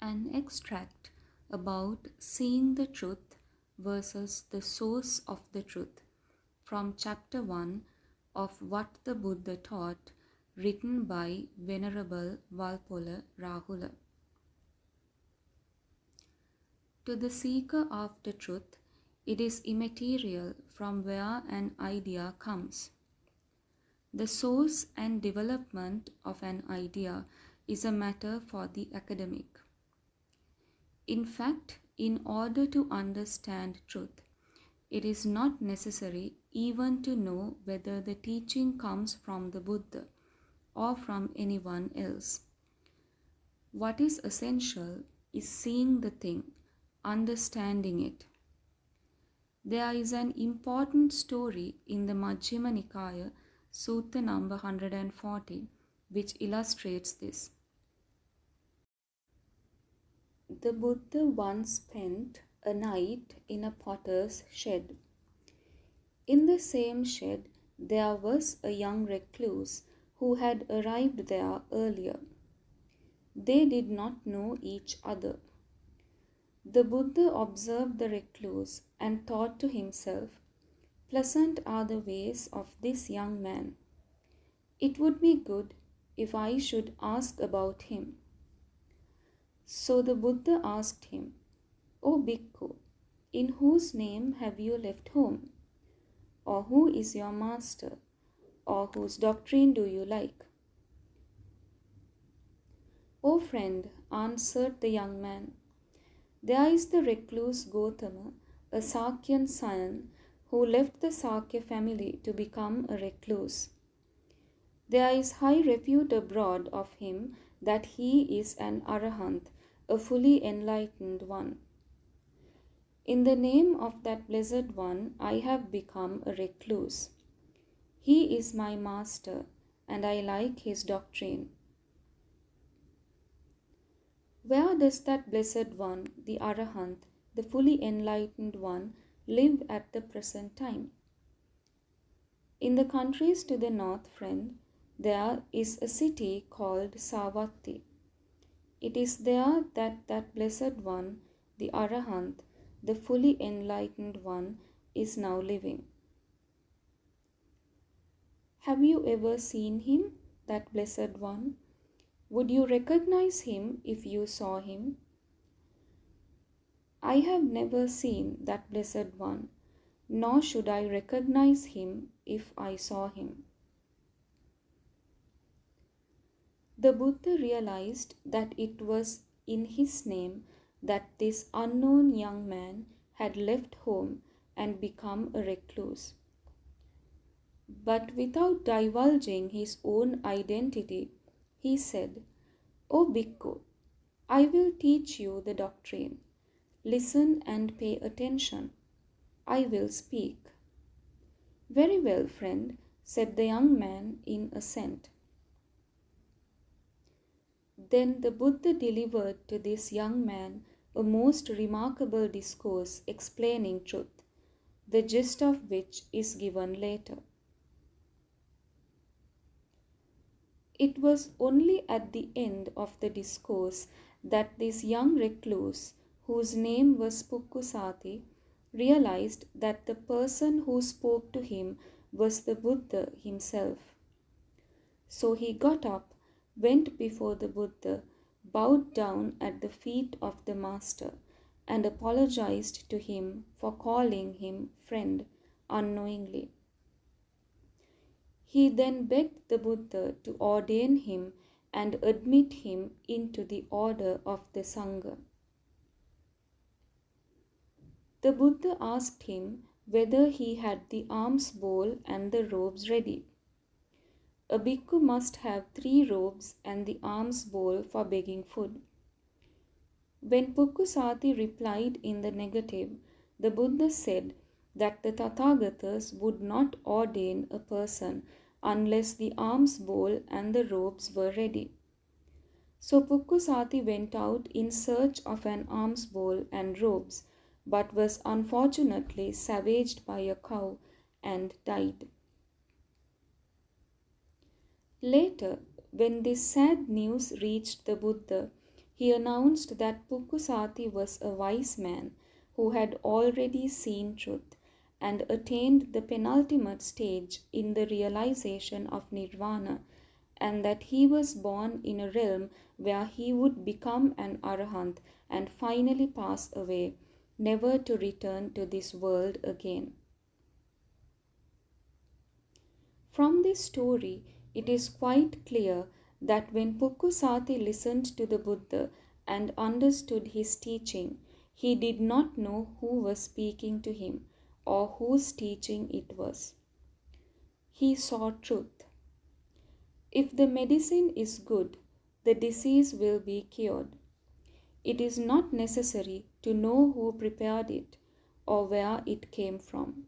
An extract about seeing the truth versus the source of the truth from chapter 1 of What the Buddha Taught, written by Venerable Walpola Rahula. To the seeker of the truth, it is immaterial from where an idea comes. The source and development of an idea is a matter for the academic. In fact, in order to understand truth, it is not necessary even to know whether the teaching comes from the Buddha or from anyone else. What is essential is seeing the thing, understanding it. There is an important story in the Majjhima Nikaya, Sutta number 140, which illustrates this. The Buddha once spent a night in a potter's shed. In the same shed, there was a young recluse who had arrived there earlier. They did not know each other. The Buddha observed the recluse and thought to himself, "Pleasant are the ways of this young man. It would be good if I should ask about him." So the Buddha asked him, "O Bhikkhu, in whose name have you left home? Or who is your master? Or whose doctrine do you like?" "O friend," answered the young man, "there is the recluse Gotama, a Sakyan son, who left the Sakya family to become a recluse. There is high repute abroad of him that he is an Arahant, a fully enlightened one. In the name of that blessed one, I have become a recluse. He is my master, and I like his doctrine." Where does that blessed one, the Arahant, the fully enlightened one, live at the present time? In the countries to the north, friend, there is a city called Savatthi. It is there that that blessed one, the Arahant, the fully enlightened one, is now living. Have you ever seen him, that blessed one? Would you recognize him if you saw him? I have never seen that blessed one, nor should I recognize him if I saw him. The Buddha realized that it was in his name that this unknown young man had left home and become a recluse. But without divulging his own identity, he said, "O Bhikkhu, I will teach you the doctrine. Listen and pay attention. I will speak." "Very well, friend," said the young man in assent. Then the Buddha delivered to this young man a most remarkable discourse explaining truth, the gist of which is given later. It was only at the end of the discourse that this young recluse, whose name was Pukkusati, realized that the person who spoke to him was the Buddha himself. So he got up, went before the Buddha, bowed down at the feet of the Master, and apologized to him for calling him friend unknowingly. He then begged the Buddha to ordain him and admit him into the order of the Sangha. The Buddha asked him whether he had the alms bowl and the robes ready. A bhikkhu must have 3 robes and the alms bowl for begging food. When Pukkusati replied in the negative, the Buddha said that the Tathagatas would not ordain a person unless the alms bowl and the robes were ready. So Pukkusati went out in search of an alms bowl and robes, but was unfortunately savaged by a cow and died. Later, when this sad news reached the Buddha, He announced that Pukkusati was a wise man who had already seen truth and attained the penultimate stage in the realization of nirvana, and that he was born in a realm where he would become an arahant and finally pass away, never to return to this world again. From this story, it is quite clear that when Pukkusati listened to the Buddha and understood his teaching, he did not know who was speaking to him or whose teaching it was. He saw truth. If the medicine is good, the disease will be cured. It is not necessary to know who prepared it or where it came from.